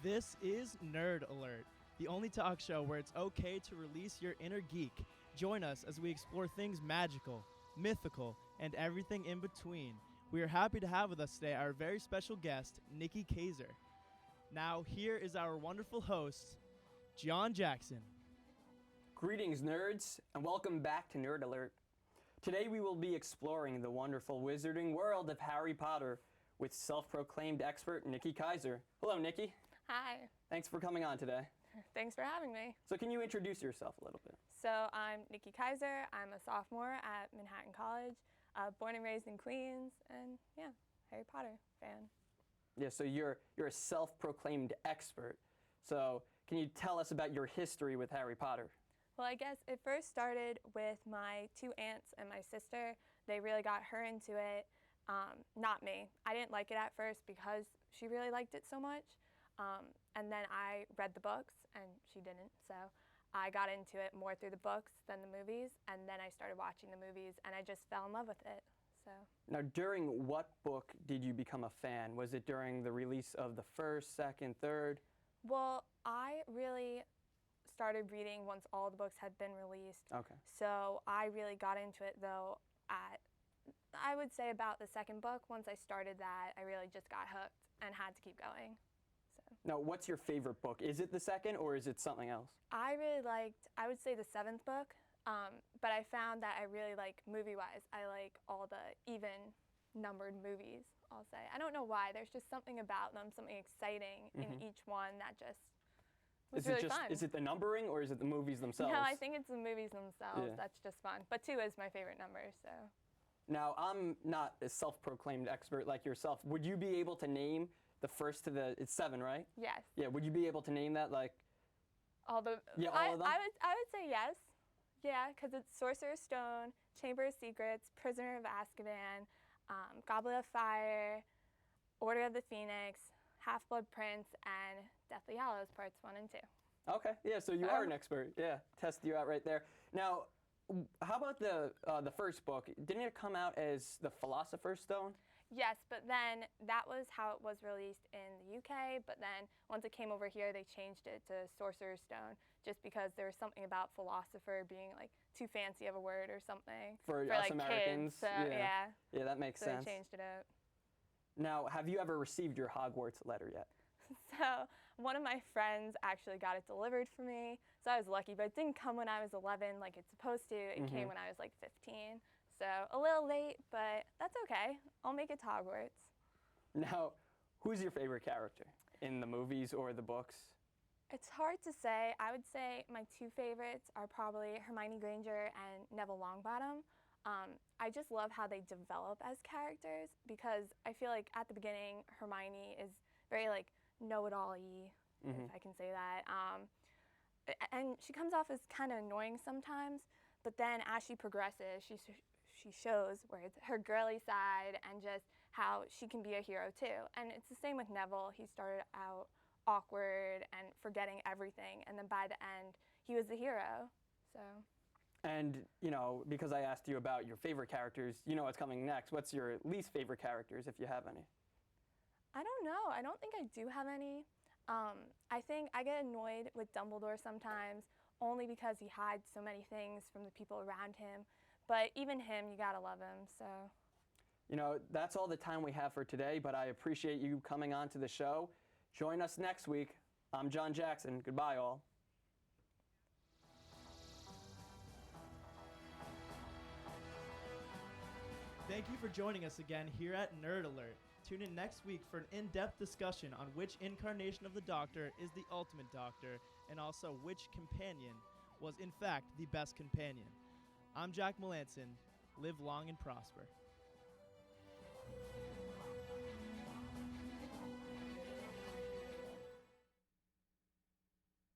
This is Nerd Alert, the only talk show where it's okay to release your inner geek. Join us as we explore things magical, mythical, and everything in between. We are happy to have with us today our very special guest, Nikki Kaiser. Now, here is our wonderful host, John Jackson. Greetings, nerds, and welcome back to Nerd Alert. Today we will be exploring the wonderful wizarding world of Harry Potter with self-proclaimed expert Nikki Kaiser. Hello, Nikki. Hi. Thanks for coming on today. Thanks for having me. So can you introduce yourself a little bit? So I'm Nikki Kaiser. I'm a sophomore at Manhattan College, born and raised in Queens, and yeah, Harry Potter fan. Yeah, so you're a self-proclaimed expert. So can you tell us about your history with Harry Potter? Well, I guess it first started with my two aunts and my sister. They really got her into it, not me. I didn't like it at first because she really liked it so much. And then I read the books and she didn't. So I got into it more through the books than the movies. And then I started watching the movies and I just fell in love with it. So. Now, during what book did you become a fan? Was it during the release of the first, second, third? Well, I really started reading once all the books had been released. Okay. So I really got into it though at, I would say about the second book. Once I started that, I really just got hooked and had to keep going. So. Now, what's your favorite book? Is it the second or is it something else? I really liked, I would say the seventh book, but I found that I really like movie-wise. I like all the even numbered movies, I'll say. I don't know why, there's just something about them, something exciting in each one that just was really fun. Is it the numbering or is it the movies themselves? No, I think it's the movies themselves. Yeah. That's just fun. But 2 is my favorite number, so. Now, I'm not a self-proclaimed expert like yourself. Would you be able to name the first to the, it's 7, right? Yes. Yeah, would you be able to name that, like? All the, yeah, all of them? I would say yes. Yeah, because it's Sorcerer's Stone, Chamber of Secrets, Prisoner of Azkaban, Goblet of Fire, Order of the Phoenix, Half-Blood Prince, and Deathly Hallows Parts 1 and 2. Okay, yeah, so you are an expert. Yeah, test you out right there. Now, how about the first book? Didn't it come out as the Philosopher's Stone? Yes, but then that was how it was released in the UK, but then once it came over here, they changed it to Sorcerer's Stone, just because there was something about philosopher being like too fancy of a word or something. For us like Americans? Kids, so, yeah. Yeah, that makes sense. So they changed it out. Now, have you ever received your Hogwarts letter yet? So one of my friends actually got it delivered for me, so I was lucky, but it didn't come when I was 11 like it's supposed to. It came when I was like 15. So a little late, but that's okay. I'll make it to Hogwarts. Now, who's your favorite character in the movies or the books? It's hard to say. I would say my 2 favorites are probably Hermione Granger and Neville Longbottom. I just love how they develop as characters because I feel like at the beginning, Hermione is very like know-it-all-y, if I can say that. And she comes off as kind of annoying sometimes, but then as she progresses, she shows where it's her girly side and just how she can be a hero too. And it's the same with Neville. He started out awkward and forgetting everything, and then by the end, he was the hero. So. And, you know, because I asked you about your favorite characters, you know what's coming next. What's your least favorite characters, if you have any? I don't know. I don't think I do have any. I think I get annoyed with Dumbledore sometimes, only because he hides so many things from the people around him. But even him, you gotta love him, so. You know, that's all the time we have for today, but I appreciate you coming on to the show. Join us next week. I'm John Jackson. Goodbye, all. Thank you for joining us again here at Nerd Alert. Tune in next week for an in-depth discussion on which incarnation of the Doctor is the ultimate Doctor, and also which companion was in fact the best companion. I'm Jack Melanson. Live long and prosper.